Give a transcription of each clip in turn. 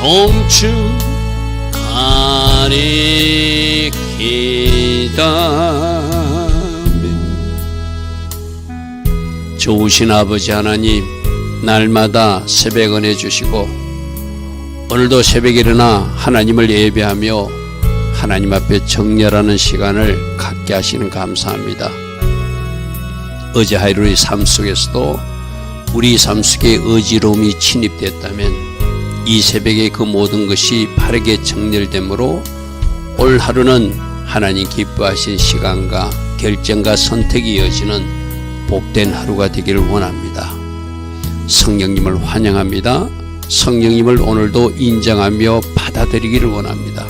송축 가리키다면 좋으신 아버지 하나님, 날마다 새벽 은혜 주시고 오늘도 새벽에 일어나 하나님을 예배하며 하나님 앞에 정렬하는 시간을 갖게 하시는 감사합니다. 어제 하루의 삶 속에서도 우리 삶 속에 어지러움이 침입됐다면 이 새벽에 그 모든 것이 바르게 정렬되므로 올 하루는 하나님 기뻐하신 시간과 결정과 선택이 이어지는 복된 하루가 되기를 원합니다. 성령님을 환영합니다. 성령님을 오늘도 인정하며 받아들이기를 원합니다.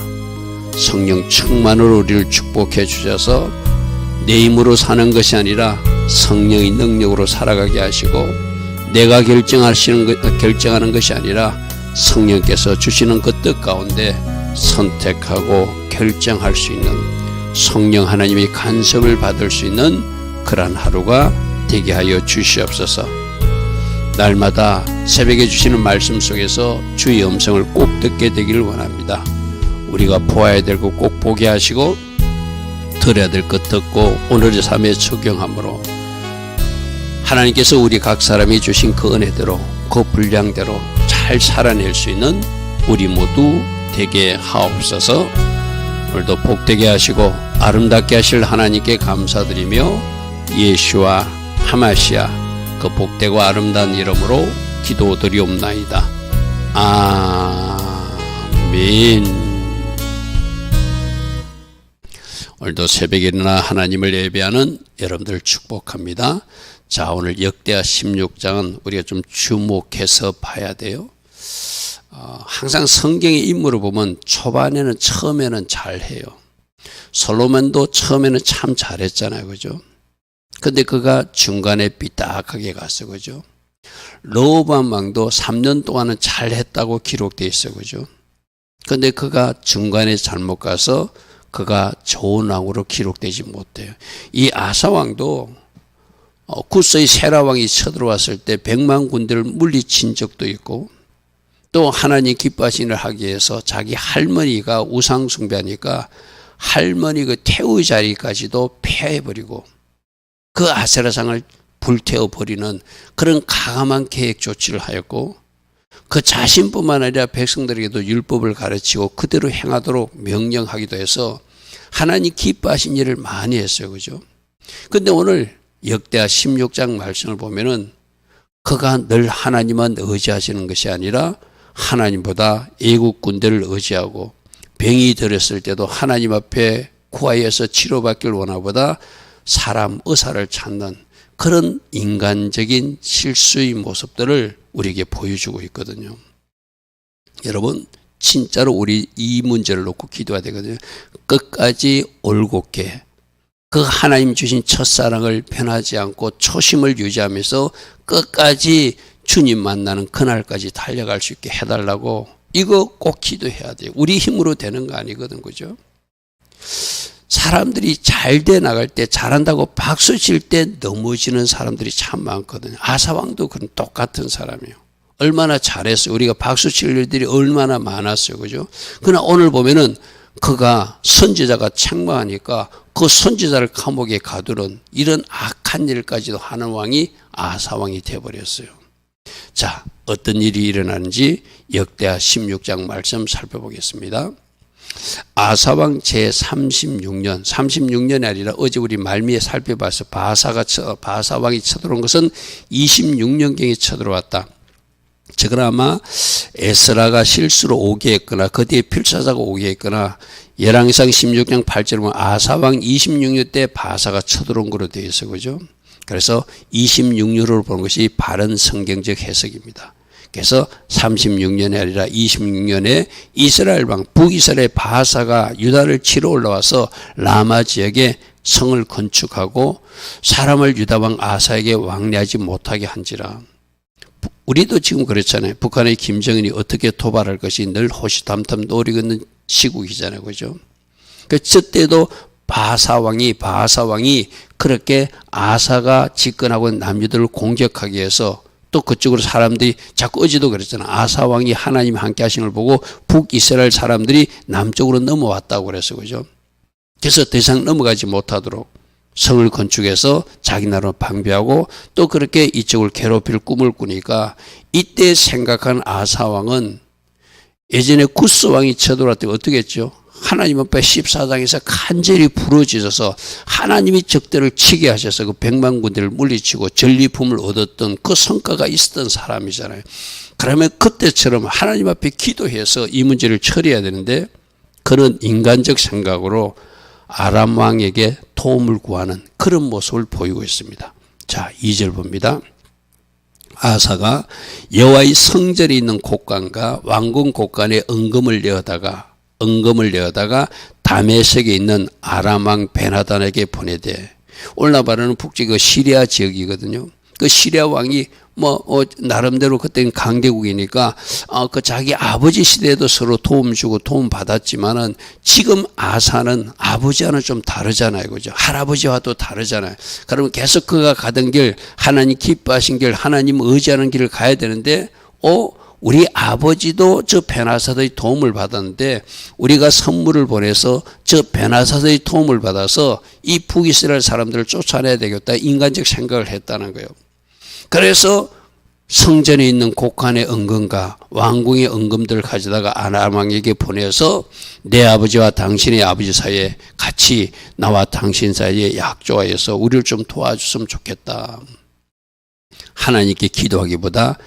성령 충만으로 우리를 축복해 주셔서 내 힘으로 사는 것이 아니라 성령의 능력으로 살아가게 하시고 내가 결정하는 것이 아니라 성령께서 주시는 그 뜻 가운데 선택하고 결정할 수 있는 성령 하나님의 간섭을 받을 수 있는 그러한 하루가 되게 하여 주시옵소서. 날마다 새벽에 주시는 말씀 속에서 주의 음성을 꼭 듣게 되기를 원합니다. 우리가 보아야 될 것 꼭 보게 하시고 들어야 될 것 듣고 오늘의 삶에 적용함으로 하나님께서 우리 각 사람이 주신 그 은혜대로 그 분량대로 잘 살아낼 수 있는 우리 모두 되게 하옵소서. 오늘도 복되게 하시고 아름답게 하실 하나님께 감사드리며 예수와 하마시아 그 복되고 아름다운 이름으로 기도드리옵나이다. 아멘. 오늘도 새벽에 일어나 하나님을 예배하는 여러분들 축복합니다. 자, 오늘 역대하 16장은 우리가 좀 주목해서 봐야 돼요. 항상 성경의 인물을 보면 초반에는 처음에는 잘해요. 솔로몬도 처음에는 참 잘했잖아요, 그죠? 근데 그가 중간에 삐딱하게 갔어, 그죠? 르호보암 왕도 3년 동안은 잘했다고 기록되어 있어, 그죠? 근데 그가 중간에 잘못 가서 그가 좋은 왕으로 기록되지 못해요. 이 아사 왕도 구스의 세라 왕이 쳐들어왔을 때 100만 군대를 물리친 적도 있고 또 하나님 기뻐하신 일을 하기 위해서 자기 할머니가 우상 숭배하니까 할머니 그 태우의 자리까지도 폐해버리고 그 아세라상을 불태워버리는 그런 가감한 계획 조치를 하였고 그 자신뿐만 아니라 백성들에게도 율법을 가르치고 그대로 행하도록 명령하기도 해서 하나님 기뻐하신 일을 많이 했어요, 그죠? 근데 오늘 역대하 16장 말씀을 보면은 그가 늘 하나님만 의지하시는 것이 아니라 하나님보다 애국 군대를 의지하고 병이 들었을 때도 하나님 앞에 구하여서 치료받기를 원하보다 사람 의사를 찾는 그런 인간적인 실수의 모습들을 우리에게 보여주고 있거든요. 여러분, 진짜로 우리 이 문제를 놓고 기도해야 되거든요. 끝까지 올곧게 그 하나님 주신 첫사랑을 변하지 않고 초심을 유지하면서 끝까지 주님 만나는 그날까지 달려갈 수 있게 해달라고 이거 꼭 기도해야 돼요. 우리 힘으로 되는 거 아니거든, 그죠? 사람들이 잘 돼 나갈 때 잘한다고 박수 칠 때 넘어지는 사람들이 참 많거든요. 아사왕도 그런 똑같은 사람이에요. 얼마나 잘했어요. 우리가 박수 칠 일들이 얼마나 많았어요, 그죠? 그러나 오늘 보면은 그가 선지자가 책망하니까 그 선지자를 감옥에 가두는 이런 악한 일까지도 하는 왕이 아사왕이 되어버렸어요. 자, 어떤 일이 일어나는지 역대하 16장 말씀 살펴보겠습니다. 아사왕 제36년, 36년이 아니라 어제 우리 말미에 살펴봐서 바사왕이 쳐들어온 것은 26년경에 쳐들어왔다. 저건 아마 에스라가 실수로 오게 했거나 그 뒤에 필사자가 오게 했거나 열왕기상 16장 8절에 보면 아사왕 26년 때 바사가 쳐들어온 거로 되어 있어요, 그죠? 그래서 26년으로 보는 것이 바른 성경적 해석입니다. 그래서 36년이 아니라 26년에 이스라엘 왕 북이스라엘 바사가 유다를 치러 올라와서 라마 지역에 성을 건축하고 사람을 유다 왕 아사에게 왕래하지 못하게 한지라. 우리도 지금 그렇잖아요. 북한의 김정은이 어떻게 도발할 것이 늘 호시탐탐 노리고 있는 시국이잖아요, 그죠? 그때도 바사왕이 그렇게 아사가 집권하고 남유들을 공격하기 위해서 또 그쪽으로 사람들이 자꾸 어제도 그랬잖아. 아사 왕이 하나님 함께 하신 걸 보고 북이스라엘 사람들이 남쪽으로 넘어왔다고 그랬어. 그죠? 그래서 더 이상 넘어가지 못하도록 성을 건축해서 자기 나라로 방비하고 또 그렇게 이쪽을 괴롭힐 꿈을 꾸니까 이때 생각한 아사 왕은 예전에 구스 왕이 쳐들어왔을 때 어떻게 했죠? 하나님 앞에 14장에서 간절히 부르짖어서 하나님이 적들을 치게 하셔서 그 100만 군대를 물리치고 전리품을 얻었던 그 성과가 있었던 사람이잖아요. 그러면 그때처럼 하나님 앞에 기도해서 이 문제를 처리해야 되는데 그는 인간적 생각으로 아람 왕에게 도움을 구하는 그런 모습을 보이고 있습니다. 자, 2절 봅니다. 아사가 여호와의 성전에 있는 곳간과 왕궁 곳간에 은금을 내어다가 다메섹에 있는 아람 왕 베나단에게 보내되, 오늘 말하는 북쪽 시리아 지역이거든요. 그 시리아 왕이 나름대로 그때는 강대국이니까 그 자기 아버지 시대에도 서로 도움 주고 도움 받았지만은 지금 아사는 아버지와는 좀 다르잖아요. 그죠? 할아버지와도 다르잖아요. 그러면 계속 그가 가던 길, 하나님 기뻐하신 길, 하나님 의지하는 길을 가야 되는데 우리 아버지도 저 베나사의 도움을 받았는데 우리가 선물을 보내서 저 베나사의 도움을 받아서 이 북이스라엘 사람들을 쫓아내야 되겠다. 인간적 생각을 했다는 거예요. 그래서 성전에 있는 곡간의 은금과 왕궁의 은금들을 가져다가 아람 왕에게 보내서 내 아버지와 당신의 아버지 사이에 같이 나와 당신 사이에 약조하여서 우리를 좀 도와줬으면 좋겠다. 하나님께 기도하기보다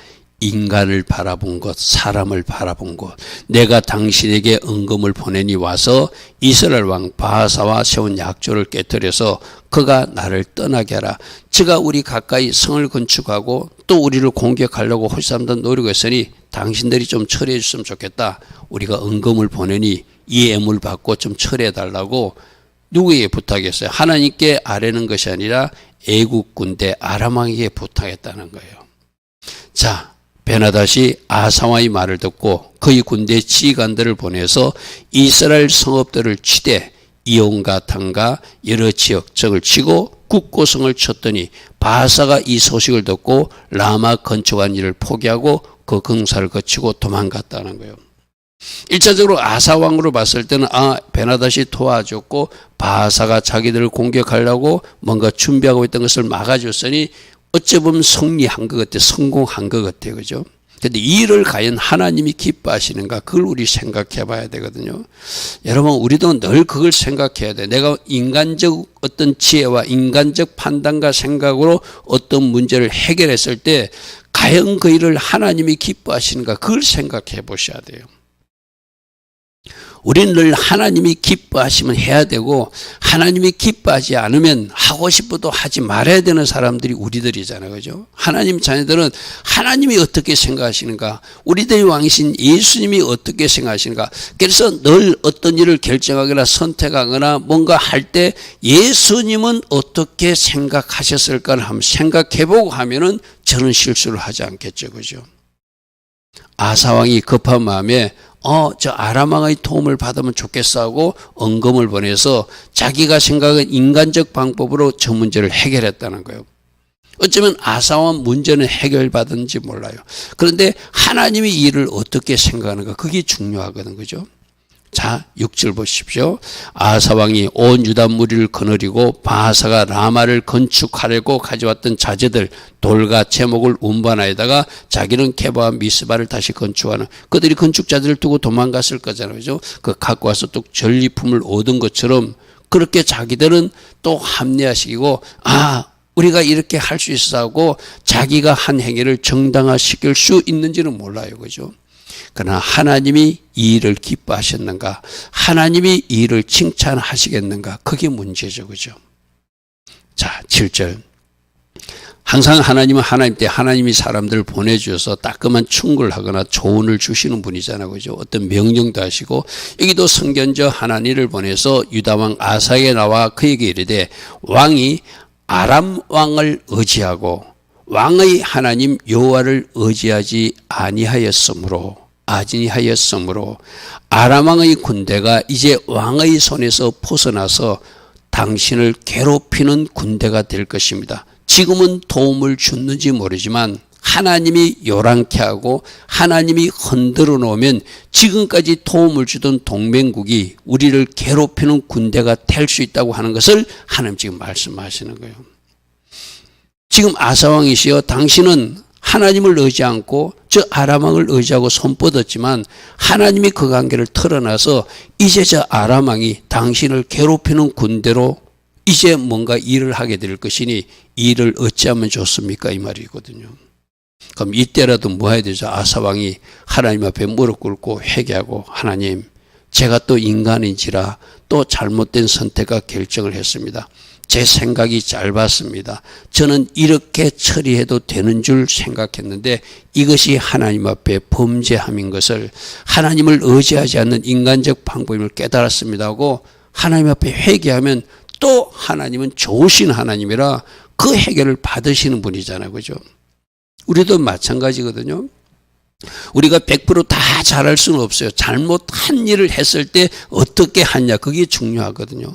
인간을 바라본 것, 사람을 바라본 것, 내가 당신에게 은금을 보내니 와서 이스라엘 왕 바하사와 세운 약조를 깨뜨려서 그가 나를 떠나게 하라. 저가 우리 가까이 성을 건축하고 또 우리를 공격하려고 홀쌈도 노리고 있으니 당신들이 좀 처리해 줬으면 좋겠다. 우리가 은금을 보내니 이 애물 받고 좀 처리해 달라고 누구에게 부탁했어요? 하나님께 아뢰는 것이 아니라 애국 군대 아람 왕에게 부탁했다는 거예요. 자, 베나닷이 아사와의 말을 듣고 그의 군대 지휘관들을 보내서 이스라엘 성읍들을 치되 이온과 단과 여러 지역 적을 치고 국고성을 쳤더니 바하사가 이 소식을 듣고 라마 건축한 일을 포기하고 그 경사를 거치고 도망갔다는 거예요. 1차적으로 아사 왕으로 봤을 때는 베나닷이 도와줬고 바하사가 자기들을 공격하려고 뭔가 준비하고 있던 것을 막아줬으니 어찌 보면 승리한 것 같아, 성공한 것 같아요. 그죠? 근데 이 일을 과연 하나님이 기뻐하시는가? 그걸 우리 생각해 봐야 되거든요. 여러분, 우리도 늘 그걸 생각해야 돼. 내가 인간적 어떤 지혜와 인간적 판단과 생각으로 어떤 문제를 해결했을 때 과연 그 일을 하나님이 기뻐하시는가? 그걸 생각해 보셔야 돼요. 우리는 늘 하나님이 기뻐하시면 해야 되고 하나님이 기뻐하지 않으면 하고 싶어도 하지 말아야 되는 사람들이 우리들이잖아요. 그죠? 하나님 자녀들은 하나님이 어떻게 생각하시는가, 우리들의 왕이신 예수님이 어떻게 생각하시는가. 그래서 늘 어떤 일을 결정하거나 선택하거나 뭔가 할 때 예수님은 어떻게 생각하셨을까를 한번 생각해보고 하면은 저는 실수를 하지 않겠죠. 그죠? 아사왕이 급한 마음에 저 아람 왕의 도움을 받으면 좋겠어 하고 은금을 보내서 자기가 생각한 인간적 방법으로 저 문제를 해결했다는 거예요. 어쩌면 아사왕 문제는 해결받은지 몰라요. 그런데 하나님이 이 일을 어떻게 생각하는가, 그게 중요하거든. 그죠? 자, 6절 보십시오. 아사왕이 온 유다 무리를 거느리고 바하사가 라마를 건축하려고 가져왔던 자재들 돌과 제목을 운반하여다가 자기는 게바와 미스바를 다시 건축하는, 그들이 건축자들을 두고 도망갔을 거잖아요. 그죠? 그 갖고 와서 또 전리품을 얻은 것처럼 그렇게 자기들은 또 합리화시키고 우리가 이렇게 할 수 있어 하고 자기가 한 행위를 정당화시킬 수 있는지는 몰라요. 그죠? 그러나 하나님이 이 일을 기뻐하셨는가, 하나님이 이 일을 칭찬하시겠는가, 그게 문제죠. 그죠? 자, 7절. 항상 하나님은 하나님 때 하나님이 사람들을 보내주셔서 따끔한 충고를 하거나 조언을 주시는 분이잖아요. 그죠? 어떤 명령도 하시고, 여기도 선견자 하나니를 보내서 유다왕 아사에게 나와 그에게 이르되 왕이 아람 왕을 의지하고 왕의 하나님 여호와를 의지하지 아니하였으므로 아람 왕의 군대가 이제 왕의 손에서 벗어나서 당신을 괴롭히는 군대가 될 것입니다. 지금은 도움을 줬는지 모르지만 하나님이 요란케 하고 하나님이 흔들어 놓으면 지금까지 도움을 주던 동맹국이 우리를 괴롭히는 군대가 될 수 있다고 하는 것을 하나님 지금 말씀하시는 거예요. 지금 아사왕이시여, 당신은 하나님을 의지 않고 저 아람왕을 의지하고 손 뻗었지만 하나님이 그 관계를 털어놔서 이제 저 아람왕이 당신을 괴롭히는 군대로 이제 뭔가 일을 하게 될 것이니 일을 어찌하면 좋습니까? 이 말이거든요. 그럼 이때라도 뭐 해야 되죠? 아사왕이 하나님 앞에 무릎 꿇고 회개하고, 하나님, 제가 또 인간인지라 또 잘못된 선택과 결정을 했습니다. 제 생각이 짧았습니다. 저는 이렇게 처리해도 되는 줄 생각했는데 이것이 하나님 앞에 범죄함인 것을, 하나님을 의지하지 않는 인간적 방법임을 깨달았습니다 하고 하나님 앞에 회개하면, 또 하나님은 좋으신 하나님이라 그 해결을 받으시는 분이잖아요. 그죠? 우리도 마찬가지거든요. 우리가 100%다 잘할 수는 없어요. 잘못한 일을 했을 때 어떻게 하냐, 그게 중요하거든요.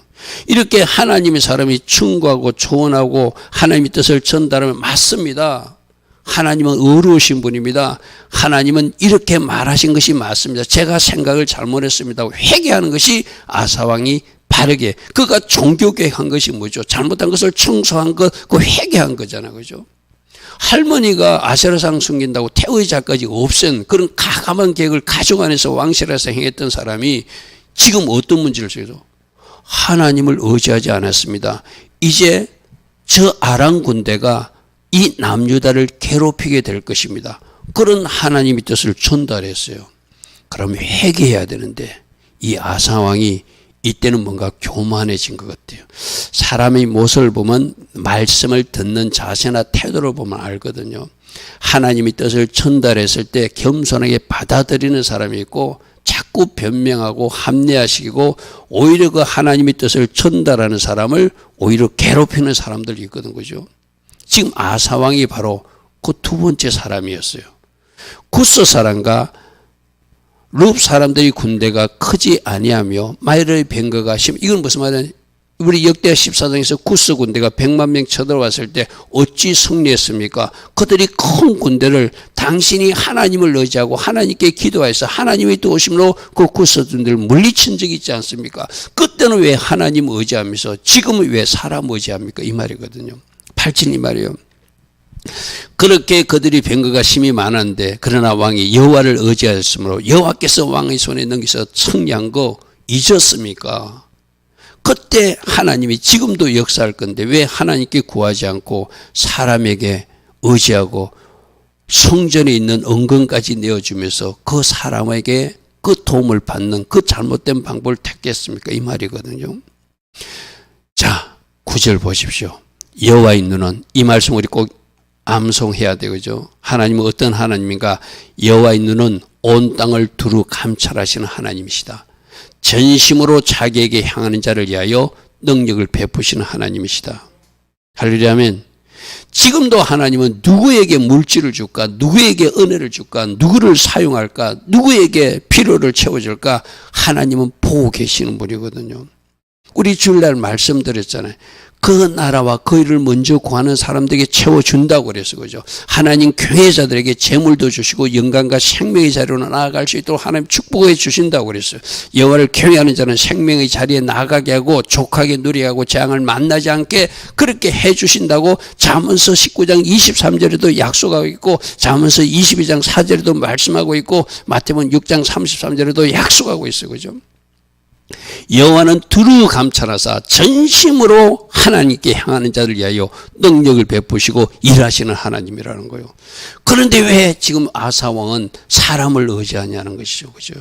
이렇게 하나님의 사람이 충고하고 조언하고 하나님의 뜻을 전달하면 맞습니다. 하나님은 의로우신 분입니다. 하나님은 이렇게 말하신 것이 맞습니다. 제가 생각을 잘못했습니다. 회개하는 것이 아사왕이 바르게, 그가 종교개혁한 것이 뭐죠? 잘못한 것을 청소한 것, 그 회개한 거잖아요. 그죠? 할머니가 아세라상 숨긴다고 태의자까지 없앤 그런 가감한 계획을 가족 안에서 왕실에서 행했던 사람이 지금 어떤 문제를 쓰죠? 하나님을 의지하지 않았습니다. 이제 저 아람 군대가 이 남유다를 괴롭히게 될 것입니다. 그런 하나님의 뜻을 전달했어요. 그럼 회개해야 되는데 이 아사왕이 이때는 뭔가 교만해진 것 같아요. 사람의 모습을 보면 말씀을 듣는 자세나 태도를 보면 알거든요. 하나님의 뜻을 전달했을 때 겸손하게 받아들이는 사람이 있고, 자꾸 변명하고 합리화시키고 오히려 그 하나님의 뜻을 전달하는 사람을 오히려 괴롭히는 사람들이 있거든. 그죠? 지금 아사왕이 바로 그 두 번째 사람이었어요. 구스 사람과 룹 사람들이 군대가 크지 아니하며 마이르의 병거가 이건 무슨 말이냐? 우리 역대하 14장에서 구스 군대가 100만 명 쳐들어왔을 때 어찌 승리했습니까? 그들이 큰 군대를 당신이 하나님을 의지하고 하나님께 기도해서 하나님의 도우심으로 그 구스들을 물리친 적이 있지 않습니까? 그때는 왜 하나님 의지하면서 지금은 왜 사람 의지합니까? 이 말이거든요. 8절 이 말이에요. 그렇게 그들이 병거가 심히 많았는데 그러나 왕이 여호와를 의지하였으므로 여호와께서 왕의 손에 넘기서 승리한 거 잊었습니까? 그때 하나님이 지금도 역사할 건데 왜 하나님께 구하지 않고 사람에게 의지하고 성전에 있는 은근까지 내어주면서 그 사람에게 그 도움을 받는 그 잘못된 방법을 택했습니까? 이 말이거든요. 자, 9절 보십시오. 여호와의 눈은, 이 말씀 우리 꼭 암송해야 되죠. 하나님은 어떤 하나님인가? 여호와의 눈은 온 땅을 두루 감찰하시는 하나님이시다. 전심으로 자기에게 향하는 자를 위하여 능력을 베푸시는 하나님이시다. 할렐루야 아멘. 지금도 하나님은 누구에게 물질을 줄까? 누구에게 은혜를 줄까? 누구를 사용할까? 누구에게 필요를 채워줄까? 하나님은 보고 계시는 분이거든요. 우리 주일날 말씀드렸잖아요. 그 나라와 그 일을 먼저 구하는 사람들에게 채워준다고 그래서 그죠. 하나님 교회자들에게 재물도 주시고 영광과 생명의 자리로 나아갈 수 있도록 하나님 축복해 주신다고 그랬어요. 여호와를 경외하는 자는 생명의 자리에 나가게 하고 족하게 누리게 하고 재앙을 만나지 않게 그렇게 해 주신다고 잠언서 19장 23절에도 약속하고 있고, 잠언서 22장 4절에도 말씀하고 있고, 마태복음 6장 33절에도 약속하고 있어요. 그죠? 여호와는 두루 감찰하사 전심으로 하나님께 향하는 자를 위하여 능력을 베푸시고 일하시는 하나님이라는 거예요. 그런데 왜 지금 아사왕은 사람을 의지하냐는 것이죠. 그죠?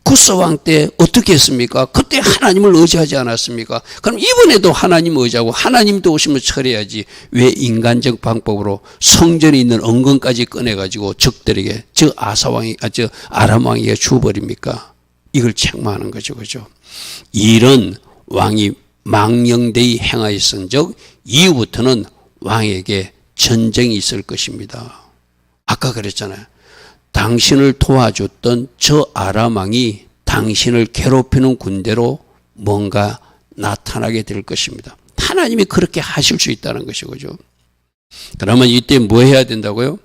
구스왕 때 어떻게 했습니까? 그때 하나님을 의지하지 않았습니까? 그럼 이번에도 하나님 의지하고 하나님 도우심을 처리해야지 왜 인간적 방법으로 성전에 있는 은근까지 꺼내가지고 적들에게, 저 아람왕에게 주어버립니까? 이걸 책망하는 거죠. 그죠? 이런 왕이 망령되이 행하였은즉 이후부터는 왕에게 전쟁이 있을 것입니다. 아까 그랬잖아요. 당신을 도와줬던 저 아람 왕이 당신을 괴롭히는 군대로 뭔가 나타나게 될 것입니다. 하나님이 그렇게 하실 수 있다는 것이죠. 그죠? 그러면 이때 뭐 해야 된다고요?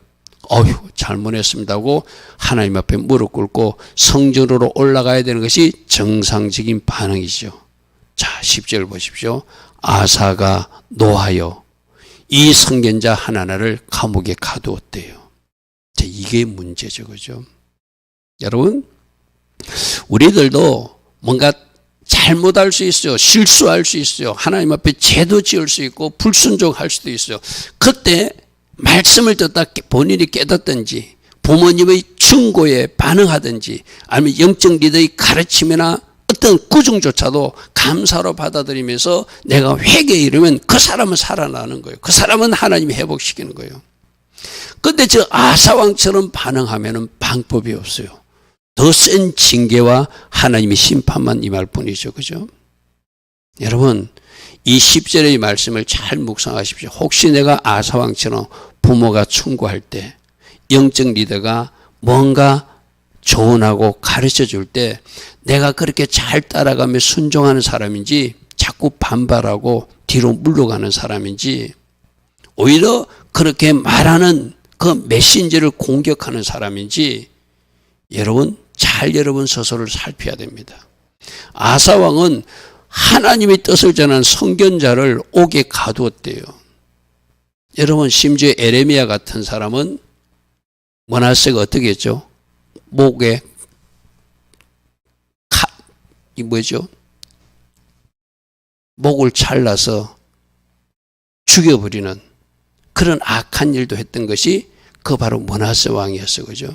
어휴, 잘못했습니다고 하나님 앞에 무릎 꿇고 성전으로 올라가야 되는 것이 정상적인 반응이죠. 자, 10절 보십시오. 아사가 노하여 이 선견자 하나를 감옥에 가두었대요. 자, 이게 문제죠, 그죠? 여러분, 우리들도 뭔가 잘못할 수 있어요. 실수할 수 있어요. 하나님 앞에 죄도 지을 수 있고 불순종할 수도 있어요. 그때 말씀을 듣다 본인이 깨닫든지 부모님의 충고에 반응하든지 아니면 영적 리더의 가르침이나 어떤 꾸중조차도 감사로 받아들이면서 내가 회개에 이르면 그 사람은 살아나는 거예요. 그 사람은 하나님이 회복시키는 거예요. 그런데 저 아사왕처럼 반응하면 방법이 없어요. 더 센 징계와 하나님의 심판만 임할 뿐이죠. 그죠? 여러분, 이 10절의 말씀을 잘 묵상하십시오. 혹시 내가 아사왕처럼 부모가 충고할 때, 영적 리더가 뭔가 조언하고 가르쳐 줄 때 내가 그렇게 잘 따라가며 순종하는 사람인지 자꾸 반발하고 뒤로 물러가는 사람인지 오히려 그렇게 말하는 그 메신저를 공격하는 사람인지 여러분 스스로를 살펴야 됩니다. 아사왕은 하나님의 뜻을 전한 선견자를 옥에 가두었대요. 여러분 심지어 에레미야 같은 사람은 므낫세가 어떻게 했죠? 목에 목을 잘라서 죽여버리는 그런 악한 일도 했던 것이 그 바로 므낫세 왕이었어요. 그죠?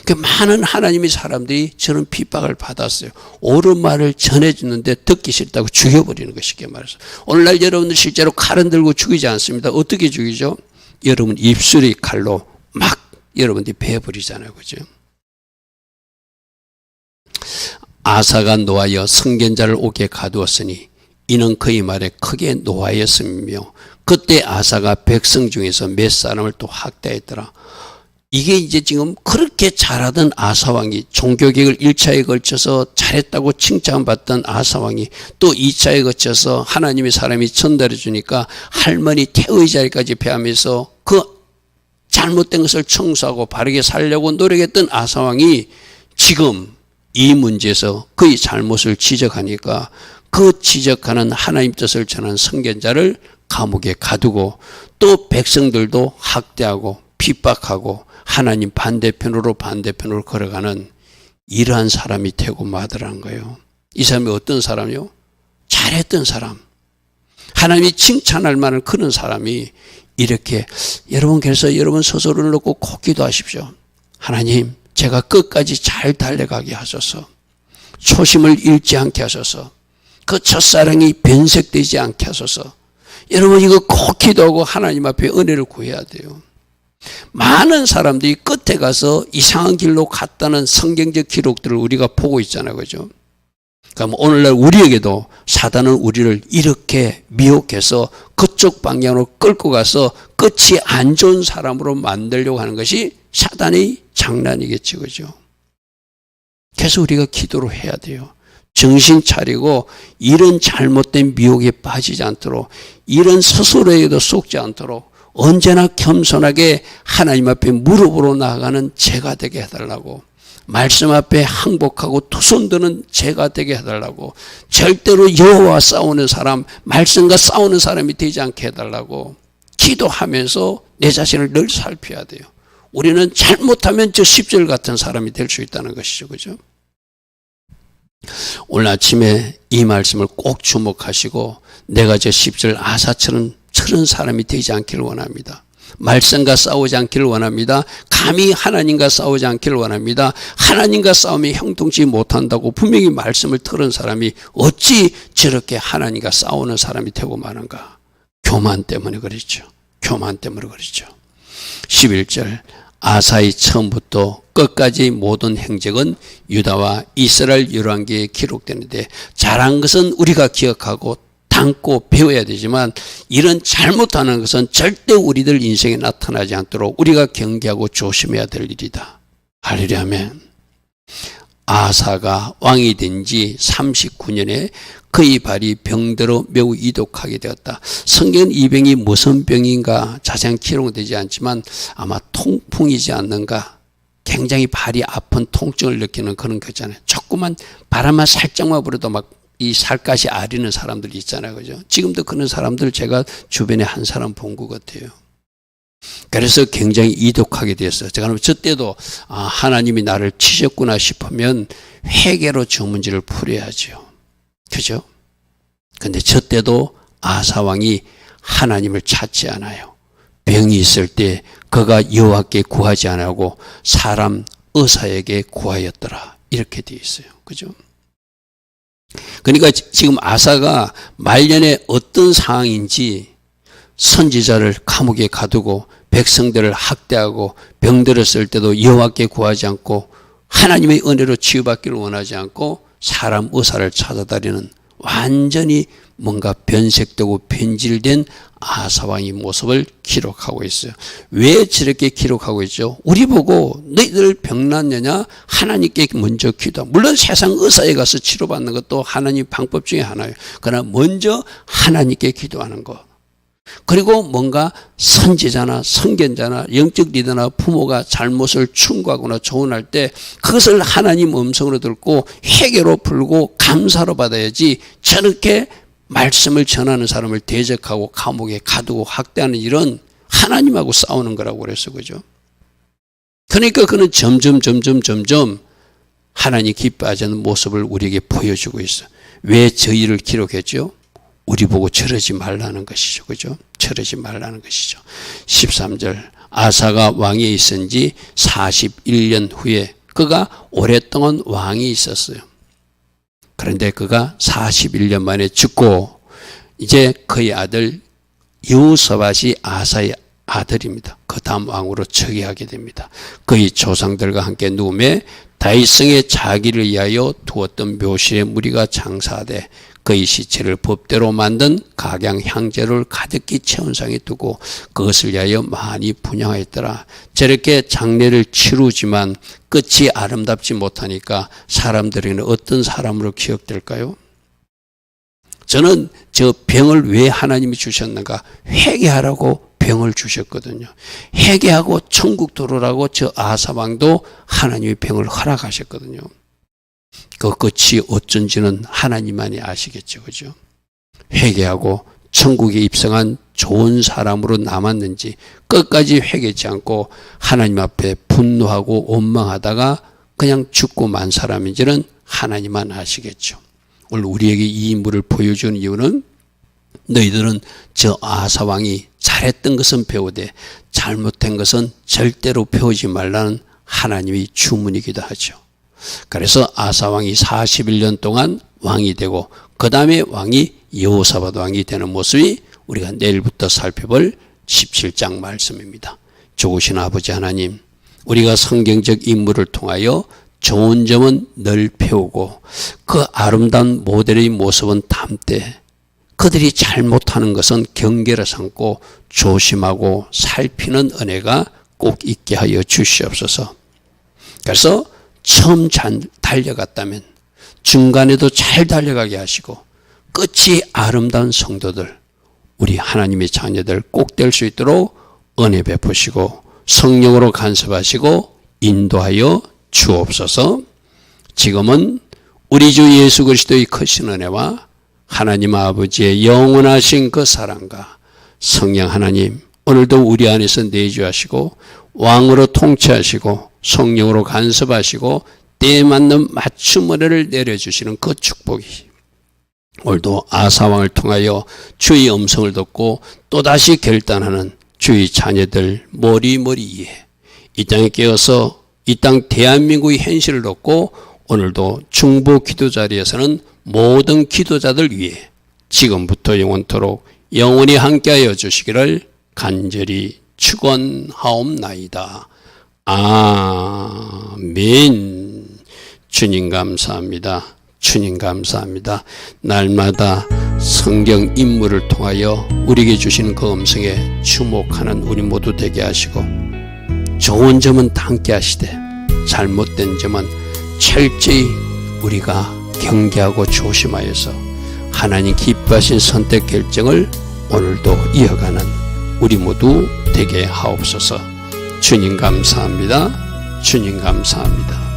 그 많은 하나님의 사람들이 저런 핍박을 받았어요. 옳은 말을 전해주는데 듣기 싫다고 죽여버리는 것이 쉽게 말해서. 오늘날 여러분들 실제로 칼은 들고 죽이지 않습니다. 어떻게 죽이죠? 여러분 입술이 칼로 막 여러분들이 베어버리잖아요. 그죠? 아사가 노하여 선견자를 옥에 가두었으니 이는 그의 말에 크게 노하였으며 그때 아사가 백성 중에서 몇 사람을 또 학대했더라. 이게 이제 지금 그렇게 잘하던 아사왕이 종교개혁을 1차에 걸쳐서 잘했다고 칭찬받던 아사왕이 또 2차에 걸쳐서 하나님의 사람이 전달해 주니까 할머니 태의 자리까지 패하면서 그 잘못된 것을 청소하고 바르게 살려고 노력했던 아사왕이 지금 이 문제에서 그의 잘못을 지적하니까 그 지적하는 하나님 뜻을 전한 선견자를 감옥에 가두고 또 백성들도 학대하고 핍박하고 하나님 반대편으로 걸어가는 이러한 사람이 되고 마더라는 거예요. 이 사람이 어떤 사람이요? 잘했던 사람. 하나님이 칭찬할 만한 그런 사람이 이렇게 여러분 그래서 여러분 스스로를 놓고 꼭 기도하십시오. 하나님 제가 끝까지 잘 달려가게 하소서. 초심을 잃지 않게 하소서. 그 첫사랑이 변색되지 않게 하소서. 여러분 이거 꼭 기도하고 하나님 앞에 은혜를 구해야 돼요. 많은 사람들이 끝에 가서 이상한 길로 갔다는 성경적 기록들을 우리가 보고 있잖아요. 그죠? 그럼 오늘날 우리에게도 사단은 우리를 이렇게 미혹해서 그쪽 방향으로 끌고 가서 끝이 안 좋은 사람으로 만들려고 하는 것이 사단의 장난이겠죠. 그죠? 그래서 우리가 기도를 해야 돼요. 정신 차리고 이런 잘못된 미혹에 빠지지 않도록 이런 스스로에게도 속지 않도록 언제나 겸손하게 하나님 앞에 무릎으로 나아가는 제가 되게 해달라고 말씀 앞에 항복하고 두 손 드는 제가 되게 해달라고 절대로 여호와와 싸우는 사람 말씀과 싸우는 사람이 되지 않게 해달라고 기도하면서 내 자신을 늘 살펴야 돼요. 우리는 잘못하면 저 10절 같은 사람이 될 수 있다는 것이죠. 그죠? 오늘 아침에 이 말씀을 꼭 주목하시고 내가 저 10절 아사처럼 저런 사람이 되지 않기를 원합니다. 말씀과 싸우지 않기를 원합니다. 감히 하나님과 싸우지 않기를 원합니다. 하나님과 싸우면 형통치 못한다고 분명히 말씀을 들은 사람이 어찌 저렇게 하나님과 싸우는 사람이 되고 마는가. 교만 때문에 그렇죠. 교만 때문에 그렇죠. 11절 아사의 처음부터 끝까지 모든 행적은 유다와 이스라엘 열왕기에 기록되는데 잘한 것은 우리가 기억하고 담고 배워야 되지만 이런 잘못하는 것은 절대 우리들 인생에 나타나지 않도록 우리가 경계하고 조심해야 될 일이다. 할렐루야 아멘. 아사가 왕이 된 지 39년에 그의 발이 병들어 매우 이독하게 되었다. 성경은 이 병이 무슨 병인가 자세한 기록은 되지 않지만 아마 통풍이지 않는가, 굉장히 발이 아픈 통증을 느끼는 그런 거잖아요. 조그만 바람만 살짝만 불어도 막 이 살갗이 아리는 사람들이 있잖아요. 그죠? 지금도 그런 사람들 제가 주변에 한 사람 본 것 같아요. 그래서 굉장히 이독하게 됐어요. 제가 저 때도 하나님이 나를 치셨구나 싶으면 회개로 저 문제를 풀어야죠. 그죠? 근데 저 때도 아사 왕이 하나님을 찾지 않아요. 병이 있을 때 그가 여호와께 구하지 않고 사람 의사에게 구하였더라. 이렇게 되어 있어요. 그죠? 그러니까 지금 아사가 말년에 어떤 상황인지 선지자를 감옥에 가두고 백성들을 학대하고 병들었을 때도 여호와께 구하지 않고 하나님의 은혜로 치유받기를 원하지 않고 사람 의사를 찾아다니는 완전히 뭔가 변색되고 변질된 아사왕의 모습을 기록하고 있어요. 왜 저렇게 기록하고 있죠? 우리 보고 너희들 병났느냐? 하나님께 먼저 기도. 물론 세상 의사에 가서 치료받는 것도 하나님 방법 중에 하나예요. 그러나 먼저 하나님께 기도하는 것. 그리고 뭔가 선지자나 선견자나 영적 리더나 부모가 잘못을 충고하거나 조언할 때 그것을 하나님 음성으로 듣고 회개로 풀고 감사로 받아야지, 저렇게 말씀을 전하는 사람을 대적하고 감옥에 가두고 학대하는 일은 하나님하고 싸우는 거라고 그랬어. 그죠? 그러니까 그는 점점 하나님 기뻐하지 않는 모습을 우리에게 보여주고 있어. 왜 저 일을 기록했죠? 우리 보고 저러지 말라는 것이죠. 그죠? 저러지 말라는 것이죠. 13절 아사가 왕위에 있은 지 41년 후에 그가 오랫동안 왕이 있었어요. 그런데 그가 41년 만에 죽고 이제 그의 아들 여호사밧이 아사의 아들입니다. 그 다음 왕으로 즉위하게 됩니다. 그의 조상들과 함께 누움에 다윗성에 자기를 위하여 두었던 묘실의 무리가 장사하되 그의 시체를 법대로 만든 각양 향재를 가득히 채운상에 두고 그것을 위하여 많이 분향하였더라. 저렇게 장례를 치르지만 끝이 아름답지 못하니까 사람들에게는 어떤 사람으로 기억될까요? 저는 저 병을 왜 하나님이 주셨는가? 회개하라고 병을 주셨거든요. 회개하고 천국 들어오라고 저 아사왕도 하나님의 병을 허락하셨거든요. 그 끝이 어쩐지는 하나님만이 아시겠죠. 그죠? 회개하고 천국에 입성한 좋은 사람으로 남았는지 끝까지 회개치 않고 하나님 앞에 분노하고 원망하다가 그냥 죽고 만 사람인지는 하나님만 아시겠죠. 오늘 우리에게 이 인물을 보여주는 이유는 너희들은 저 아사왕이 잘했던 것은 배우되 잘못된 것은 절대로 배우지 말라는 하나님의 주문이기도 하죠. 그래서 아사왕이 41년 동안 왕이 되고 그 다음에 왕이 여호사밧 왕이 되는 모습이 우리가 내일부터 살펴볼 17장 말씀입니다. 좋으신 아버지 하나님, 우리가 성경적 인물을 통하여 좋은 점은 늘 배우고 그 아름다운 모델의 모습은 담되 그들이 잘못하는 것은 경계를 삼고 조심하고 살피는 은혜가 꼭 있게 하여 주시옵소서. 그래서 처음 잘 달려갔다면 중간에도 잘 달려가게 하시고 끝이 아름다운 성도들, 우리 하나님의 자녀들 꼭 될 수 있도록 은혜 베푸시고 성령으로 간섭하시고 인도하여 주옵소서. 지금은 우리 주 예수 그리스도의 크신 은혜와 하나님 아버지의 영원하신 그 사랑과 성령 하나님 오늘도 우리 안에서 내주하시고 왕으로 통치하시고 성령으로 간섭하시고 때에 맞는 맞춤 은혜를 내려주시는 그 축복이 오늘도 아사왕을 통하여 주의 음성을 듣고 또다시 결단하는 주의 자녀들 머리머리에 이 땅에 깨어서 이 땅 대한민국의 현실을 듣고 오늘도 중보 기도 자리에서는 모든 기도자들 위해 지금부터 영원토록 영원히 함께하여 주시기를 간절히 축원하옵나이다. 아멘. 주님 감사합니다. 주님 감사합니다. 날마다 성경 인물을 통하여 우리에게 주시는 그 음성에 주목하는 우리 모두 되게 하시고 좋은 점은 함께 하시되 잘못된 점은 철저히 우리가 경계하고 조심하여서 하나님 기뻐하신 선택 결정을 오늘도 이어가는 우리 모두 되게 하옵소서. 주님 감사합니다. 주님 감사합니다.